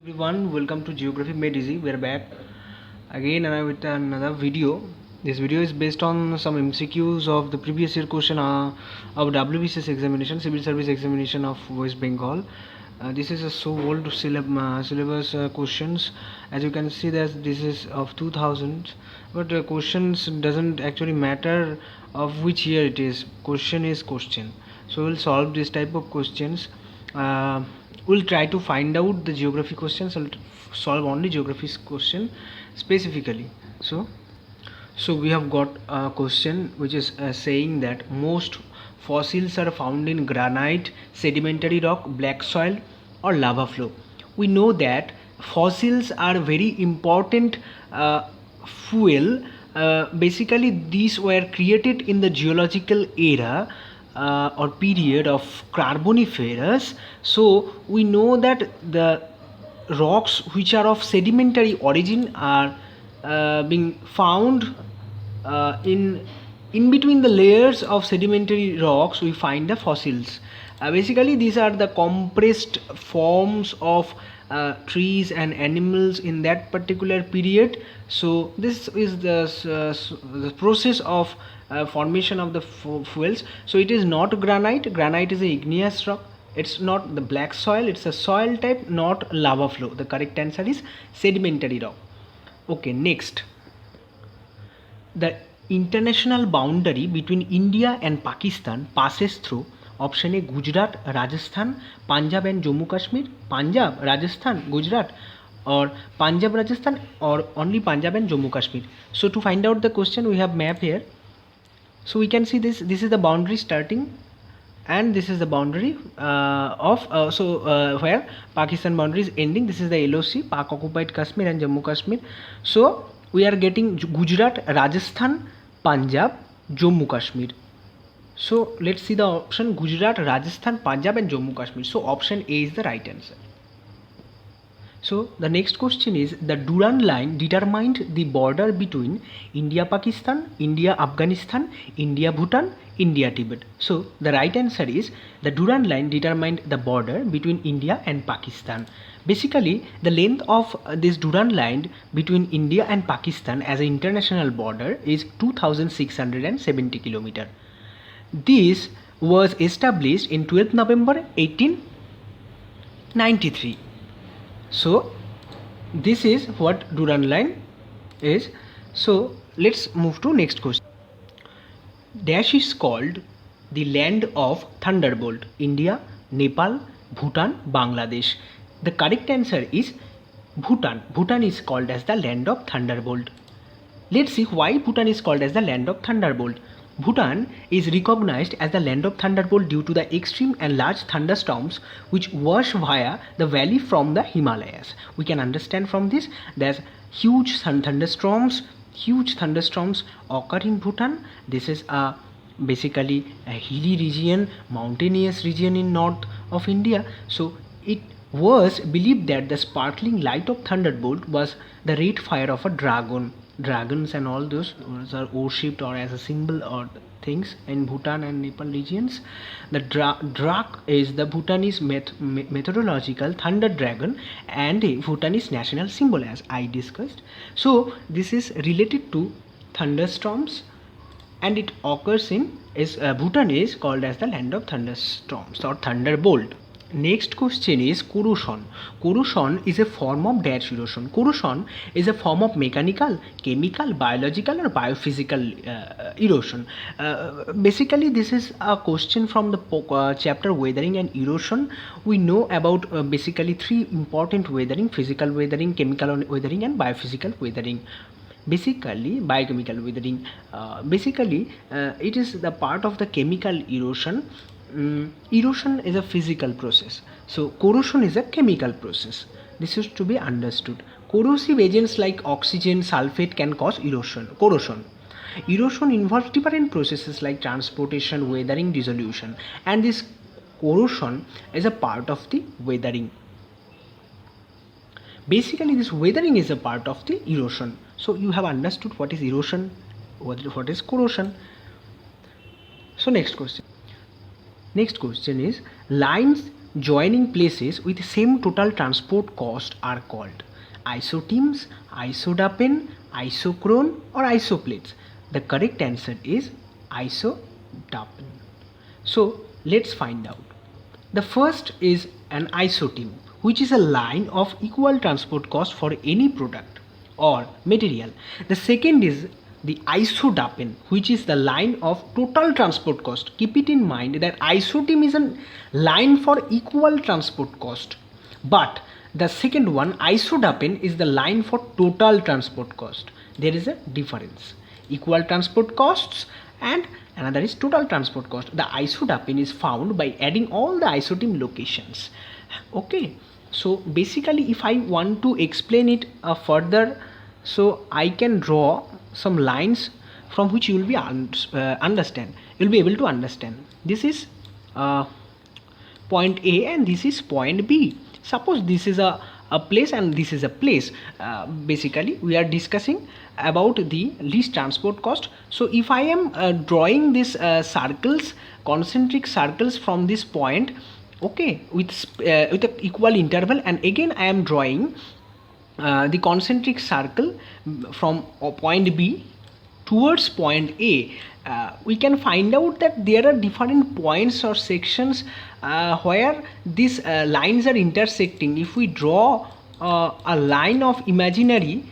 Everyone, welcome to Geography Made Easy. We're back again and with another video. This video is based on some MCQs of the previous year question of WBCS examination, Civil Service examination of West Bengal. This is a so old syllabus questions. As you can see, that this is of 2000, but questions doesn't actually matter of which year it is. Question is question. So we'll solve this type of questions. We'll try to find out the geography questions. I'll solve only geography question specifically. So we have got a question which is saying that most fossils are found in granite, sedimentary rock, black soil or lava flow. We know that fossils are very important fuel. Basically these were created in the geological era or period of Carboniferous. So we know that the rocks which are of sedimentary origin are being found in between the layers of sedimentary rocks. We find the fossils. Basically these are the compressed forms of trees and animals in that particular period. So this is the process of formation of the fuels. So it is not granite is a igneous rock. It's not the black soil, it's a soil type, not lava flow. The correct answer is sedimentary rock. Okay, next, the international boundary between India and Pakistan passes through option A Gujarat, Rajasthan, Punjab and Jammu Kashmir, Punjab, Rajasthan, Gujarat, or Punjab, Rajasthan, or only Punjab and Jammu Kashmir. So to find out the question, we have map here. So we can see this is the boundary starting and this is the boundary where Pakistan boundary is ending. This is the LOC, Pak occupied Kashmir and Jammu Kashmir. So we are getting Gujarat, Rajasthan, Punjab, Jammu Kashmir. So let's see the option Gujarat, Rajasthan, Punjab and Jammu Kashmir. So option A is the right answer. So the next question is, the Durand line determined the border between India Pakistan, India Afghanistan, India Bhutan, India Tibet. So the right answer is, the Durand line determined the border between India and Pakistan. Basically the length of this Durand line between India and Pakistan as an international border is 2670 km. This was established in 12th November 1893. So this is what Durand line is. So let's move to next question. Dash is called the land of thunderbolt: India, Nepal, Bhutan, Bangladesh. The correct answer is Bhutan. Bhutan is called as the land of thunderbolt. Let's see why Bhutan is called as the land of thunderbolt. Bhutan is recognized as the land of thunderbolt due to the extreme and large thunderstorms which wash via the valley from the Himalayas. We can understand from this that huge thunderstorms occur in Bhutan. This is basically a hilly region, mountainous region in north of India. So it was believed that the sparkling light of thunderbolt was the red fire of a dragon. Dragons and all those are worshipped or as a symbol or things in Bhutan and Nepal regions. The drak is the Bhutanese meteorological thunder dragon and a Bhutanese national symbol, as I discussed. So this is related to thunderstorms and it occurs in Bhutan is called as the land of thunderstorms or thunderbolt. Next question is corrosion. Corrosion is a form of dash erosion. Corrosion is a form of mechanical, chemical, biological or biophysical erosion. Basically this is a question from the chapter weathering and erosion. We know about basically three important weathering: physical weathering, chemical weathering and biophysical weathering. Basically biochemical weathering, it is the part of the chemical erosion. Erosion is a physical process, so corrosion is a chemical process. This is to be understood. Corrosive agents like oxygen sulfate can cause corrosion. Erosion involves different processes like transportation, weathering, dissolution, and this corrosion is a part of the weathering. Basically this weathering is a part of the erosion. So you have understood what is erosion, what is corrosion. So next question is, lines joining places with same total transport cost are called isoteams, isodapen, isochrone or isoplates. The correct answer is isodapen. So let's find out. The first is an isoteam, which is a line of equal transport cost for any product or material. The second is the isodapen, which is the line of total transport cost. Keep it in mind that isoteam is a line for equal transport cost, but the second one, isodapen, is the line for total transport cost. There is a difference. Equal transport costs and another is total transport cost. The isodapen is found by adding all the isoteam locations. Okay, so basically if I want to explain it further, so I can draw some lines from which you will be understand. You will be able to understand. This is point A and this is point B. Suppose this is a place and this is a place. Basically we are discussing about the least transport cost. So if I am drawing this circles, concentric circles from this point, okay, with an equal interval, and again I am drawing the concentric circle from point B towards point A, we can find out that there are different points or sections where these lines are intersecting. If we draw a line of imaginary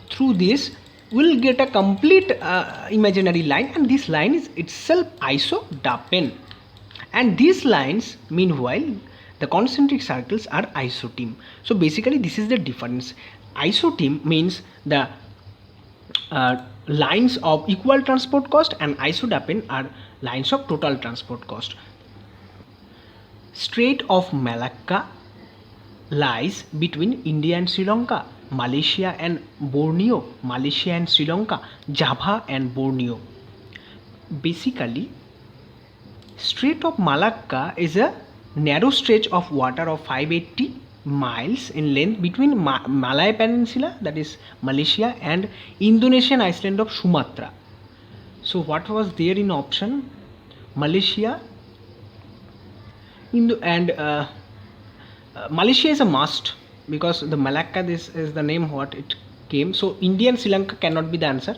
through this, we'll get a complete imaginary line, and this line is itself isodapen. And these lines, meanwhile, the concentric circles are isoteam. So basically this is the difference. Isoteam means the lines of equal transport cost, and isodapen are lines of total transport cost. Strait of Malacca lies between India and Sri Lanka, Malaysia and Borneo, Malaysia and Sri Lanka, Java and Borneo. Basically, Strait of Malacca is a narrow stretch of water of 580 miles in length between Malay Peninsula, that is Malaysia, and Indonesian island of Sumatra. So what was there in option? Malaysia, Malaysia is a must, because the Malacca, this is the name what it came. So India and Sri Lanka cannot be the answer.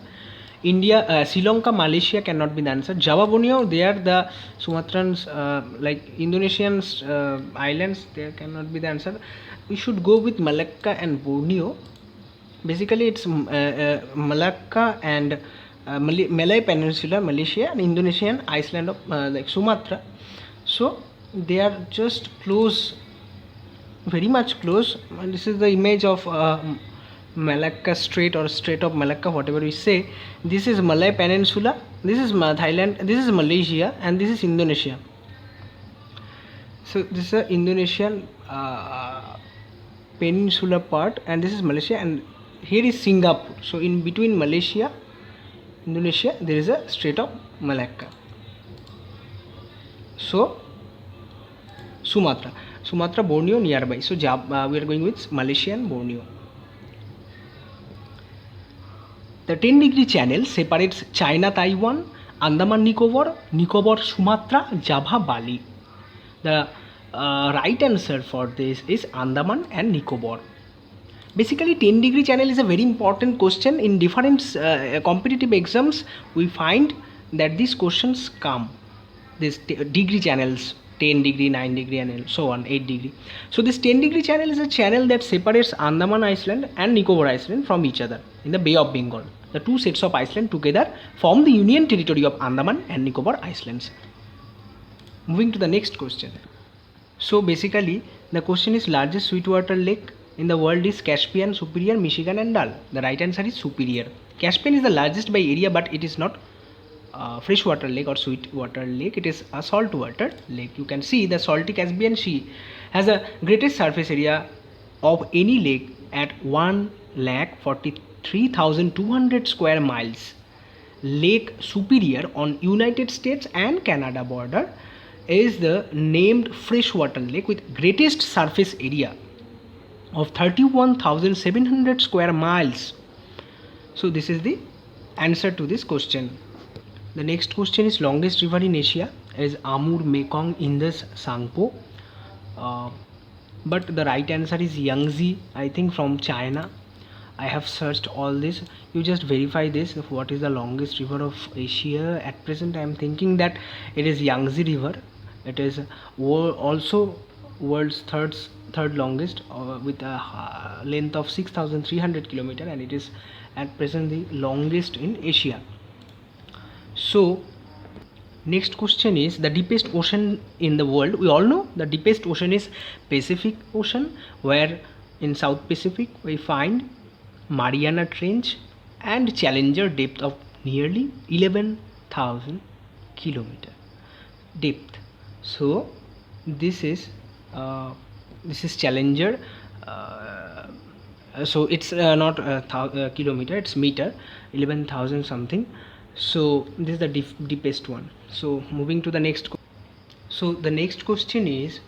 India, Sri Lanka, Malaysia cannot be the answer. Java, Borneo, they are the Sumatrans, like Indonesians islands, they cannot be the answer. We should go with Malacca and Borneo. Basically it's Malacca and Malay Peninsula, Malaysia, and Indonesian island of like Sumatra. So they are just close, very much close. And this is the image of Malacca Strait or Strait of Malacca, whatever we say. This is Malay Peninsula, this is Thailand, this is Malaysia, and this is Indonesia. So this is the Indonesian peninsula part, and this is Malaysia, and here is Singapore. So in between Malaysia, Indonesia, there is a Strait of Malacca. So Sumatra, Borneo nearby. So we are going with Malaysia and Borneo. The 10-degree channel separates China, Taiwan, Andaman Nicobar, Nicobar, Sumatra, Java, Bali. The right answer for this is Andaman and Nicobar. Basically 10-degree channel is a very important question in different competitive exams. We find that these questions come, these degree channels, 10 degree, 9 degree, and so on, 8 degree. So this 10-degree channel is a channel that separates Andaman Island and Nicobar Island from each other in the Bay of Bengal. The two sets of Iceland together form the Union Territory of Andaman and Nicobar Islands. Moving to the next question. So basically the question is, largest sweetwater lake in the world is Caspian, Superior, Michigan, and Dal. The right answer is Superior. Caspian is the largest by area, but it is not freshwater lake or sweetwater lake. It is a saltwater lake. You can see the salty Caspian Sea has the greatest surface area of any lake at 1,43,200 square miles. Lake Superior on United States and Canada border is the named freshwater lake with greatest surface area of 31,700 square miles. So this is the answer to this question. The next question is, longest river in Asia. is Amur, Mekong, Indus, Sangpo. Uh, but the right answer is Yangtze, I think from China. I have searched all this. You just verify this. What is the longest river of Asia? At present, I am thinking that it is Yangtze River. It is also world's third longest, with a length of 6,300 kilometer, and it is at present the longest in Asia. So next question is the deepest ocean in the world. We all know the deepest ocean is Pacific Ocean, where in South Pacific we find Mariana Trench and Challenger, depth of nearly 11,000 kilometer depth. So this is Challenger. So it's not kilometer, it's meter, 11,000 something. So this is the deepest one. So moving to the next. So the next question is,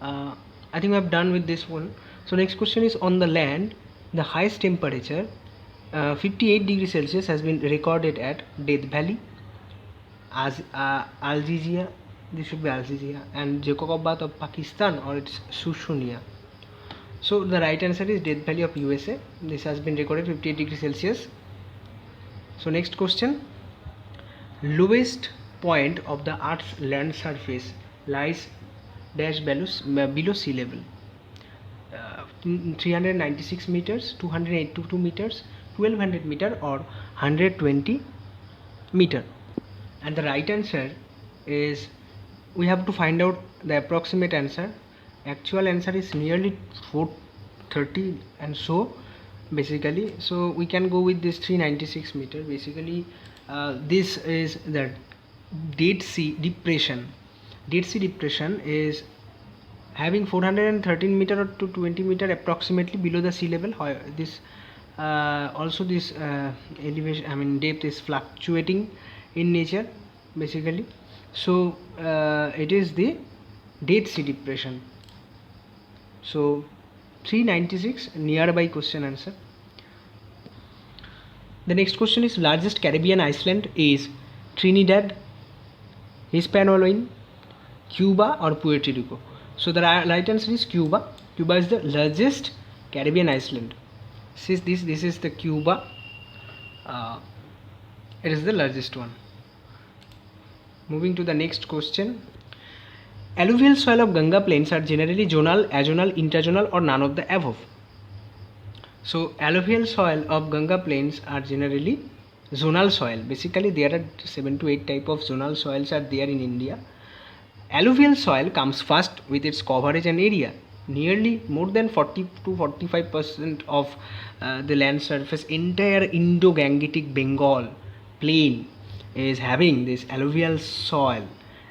I think I've done with this one. So next question is, on the land, the highest temperature 58 degrees Celsius has been recorded at Death Valley, as Algeria. This should be Algeria, and Jacobabad of Pakistan, or it's Shushunia. So the right answer is Death Valley of USA. This has been recorded 58 degrees Celsius. So next question, lowest point of the Earth's land surface lies dash below sea level. 396 meters, 282 meters, 1200 meter, or 120 meter. And the right answer is, we have to find out the approximate answer. Actual answer is nearly 430, and so basically, so we can go with this 396 meter. Basically this is the Dead Sea Depression. Dead Sea Depression is having 413 meter to 20 meter approximately below the sea level. This also this elevation, I mean depth, is fluctuating in nature basically. So it is the Dead Sea Depression. So 396, nearby question answer. The next question is, largest Caribbean island is Trinidad, Hispaniola, Cuba, or Puerto Rico. So the right answer is Cuba. Cuba is the largest Caribbean island. This is the Cuba. It is the largest one. Moving to the next question. Alluvial soil of Ganga plains are generally zonal, azonal, interzonal, or none of the above. So alluvial soil of Ganga plains are generally zonal soil. Basically there are 7 to 8 type of zonal soils are there in India. Alluvial soil comes first with its coverage and area. Nearly more than 40 to 45% of the land surface, entire Indo-Gangetic Bengal plain is having this alluvial soil,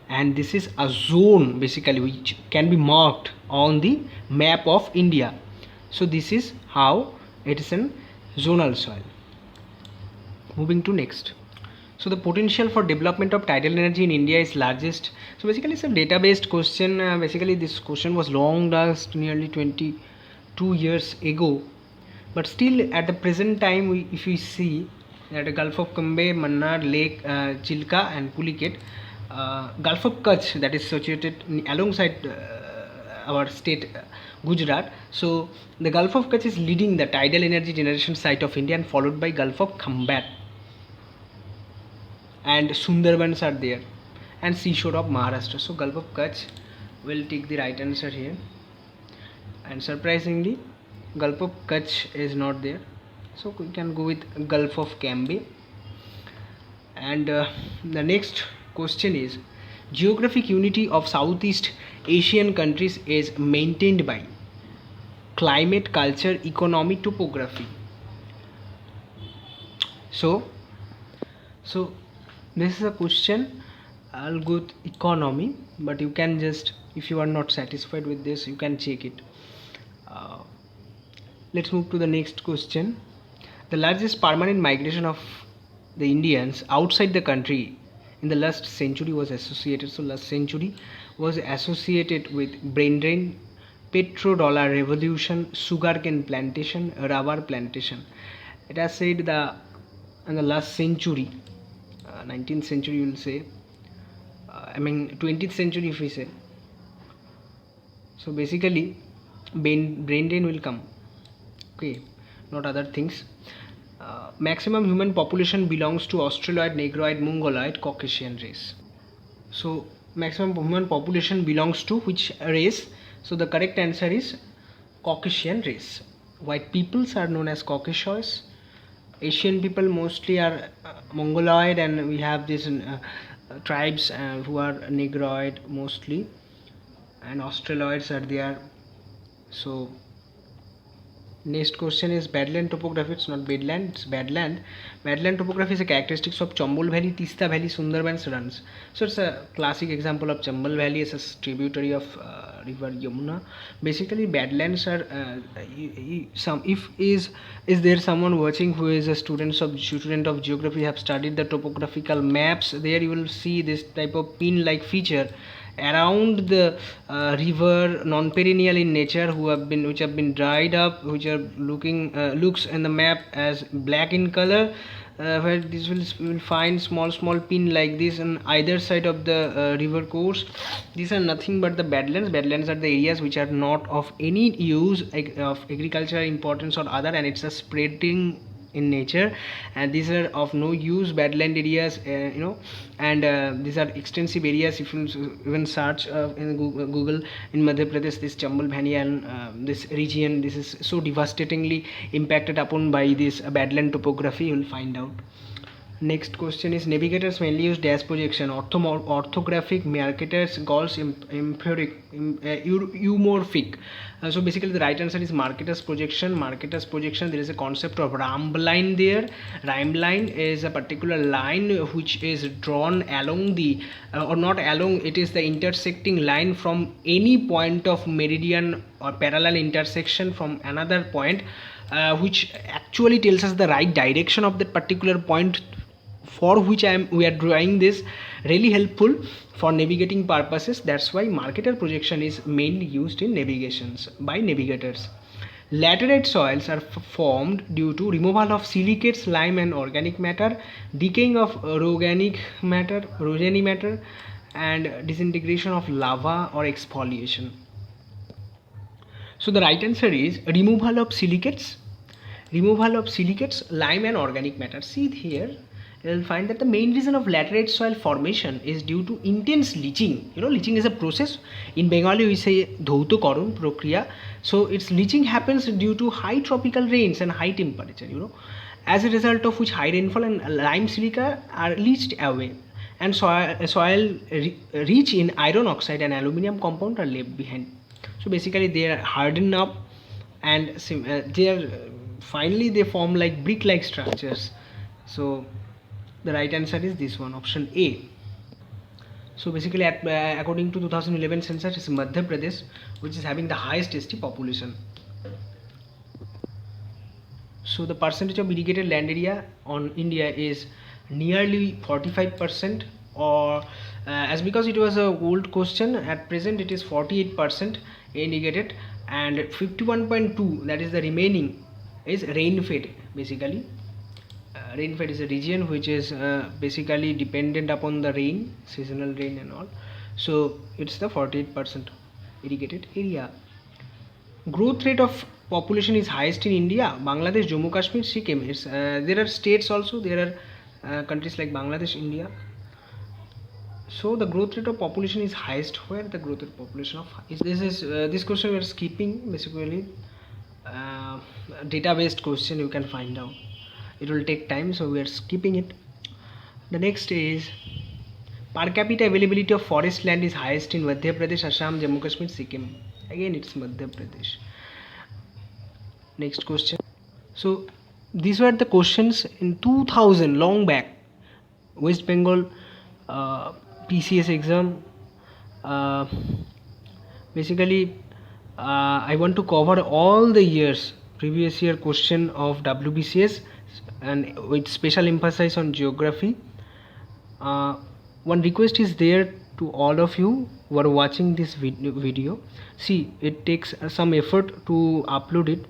and this is a zone basically which can be marked on the map of India. So this is how it is an zonal soil. Moving to next. So the potential for development of tidal energy in India is largest. So basically it's a data based question. Basically this question was long asked nearly 22 years ago, but still at the present time, if we see that the Gulf of Cambay, Mannar, Lake Chilka, and Puliket, Gulf of Kutch, that is situated alongside our state Gujarat. So the Gulf of Kutch is leading the tidal energy generation site of India, and followed by Gulf of Khambat, and Sundarbans are there, and seashore of Maharashtra. So Gulf of Kutch will take the right answer here, and surprisingly Gulf of Kutch is not there, so we can go with Gulf of Cambay. And the next question is, geographic unity of Southeast Asian countries is maintained by climate, culture, economy, topography. So this is a question. I'll go with economy, but you can just, if you are not satisfied with this, you can check it. Let's move to the next question. The largest permanent migration of the Indians outside the country in the last century was associated. So last century was associated with brain drain, petrodollar revolution, sugarcane plantation, rubber plantation. It has said in the last century, 19th century, you will say, I mean 20th century if we say. So basically brain drain will come. Okay, not other things. Maximum human population belongs to Australoid, Negroid, Mongoloid, Caucasian race. So maximum human population belongs to which race? So the correct answer is Caucasian race. White peoples are known as Caucasois. Asian people mostly are Mongoloid, and we have these tribes who are Negroid mostly, and Australoids are there. So next question is Badland topography. It's not Badland, it's Badland. Badland topography is a characteristics of Chambal Valley, Tista Valley, Sundarbans runs. So it's a classic example of Chambal Valley. It's a tributary of river Yamuna. Basically, Badlands are some. If is there someone watching who is a student of geography, have studied the topographical maps? There you will see this type of pin-like feature around the river, non-perennial in nature, which have been dried up, which are looks in the map as black in color, where this will find small pin like this on either side of the river course. These are nothing but the badlands. Badlands are the areas which are not of any use of agricultural importance or other, and it's a spreading in nature, and these are of no use badland areas, and these are extensive areas. If you even search in Google in Madhya Pradesh, this Chambal Valley and this region, this is so devastatingly impacted upon by this badland topography, you will find out. Next question is navigators mainly use dash projection, orthographic, marketers, Gauss, empiric, eumorphic. So basically the right answer is marketers projection. Marketers projection, there is a concept of rhomb line there. Rhomb line is a particular line which is drawn along the or not along, it is the intersecting line from any point of meridian or parallel intersection from another point, which actually tells us the right direction of that particular point, for which we are drawing this, really helpful for navigating purposes. That's why marketer projection is mainly used in navigations by navigators. Laterite soils are formed due to removal of silicates, lime and organic matter, decaying of organic matter, orogeny matter, and disintegration of lava or exfoliation. So the right answer is removal of silicates, lime and organic matter. See here, you will find that the main reason of laterite soil formation is due to intense leaching. Leaching is a process. In Bengali we say dhautokaron prokriya. So its leaching happens due to high tropical rains and high temperature, as a result of which high rainfall and lime silica are leached away, and soil rich in iron oxide and aluminium compound are left behind. So basically they are hardened up, and finally they form like brick like structures. So the right answer is this one, option A. So basically according to 2011 census, it's Madhya Pradesh which is having the highest ST population. So the percentage of irrigated land area on India is nearly 45%, or as because it was a old question, at present it is 48% irrigated, and 51.2, that is the remaining, is rain fed. Basically rain fed is a region which is basically dependent upon the rain, seasonal rain and all. So it's the 48% irrigated area. Growth rate of population is highest in India, Bangladesh, Jammu Kashmir, Sikkim. There are states also, there are countries like Bangladesh, India. So the growth rate of population is highest where the growth rate of population of this question we are skipping. Basically data based question you can find out, it will take time, so we are skipping it. The next is per capita availability of forest land is highest in Madhya Pradesh, Assam, Jammu Kashmir, Sikkim. Again it's Madhya Pradesh. Next question. So these were the questions in 2000, long back, West Bengal PCS exam. Basically I want to cover all the years previous year question of WBCS, and with special emphasis on geography. One request is there to all of you who are watching this video. See, it takes some effort to upload it,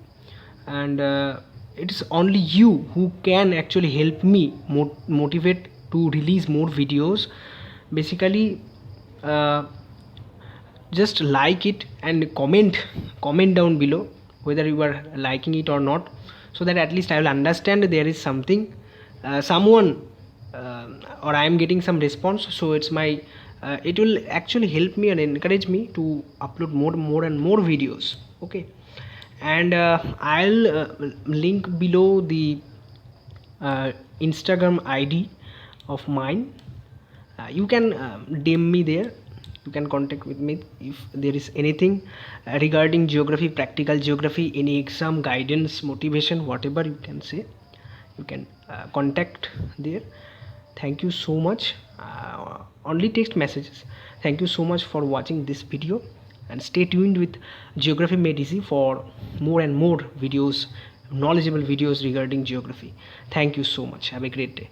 and it's only you who can actually help me motivate to release more videos. Basically uh, just like it and comment down below whether you are liking it or not, so that at least I will understand there is something, someone, or I am getting some response. So it's my it will actually help me and encourage me to upload more and more videos. Okay. And I'll link below the Instagram ID of mine. You can DM me there. You can contact with me if there is anything regarding geography, practical geography, any exam guidance, motivation, whatever you can say. You can contact there. Thank you so much. Only text messages. Thank you so much for watching this video, and stay tuned with Geography Made Easy for more and more videos, knowledgeable videos regarding geography. Thank you so much. Have a great day.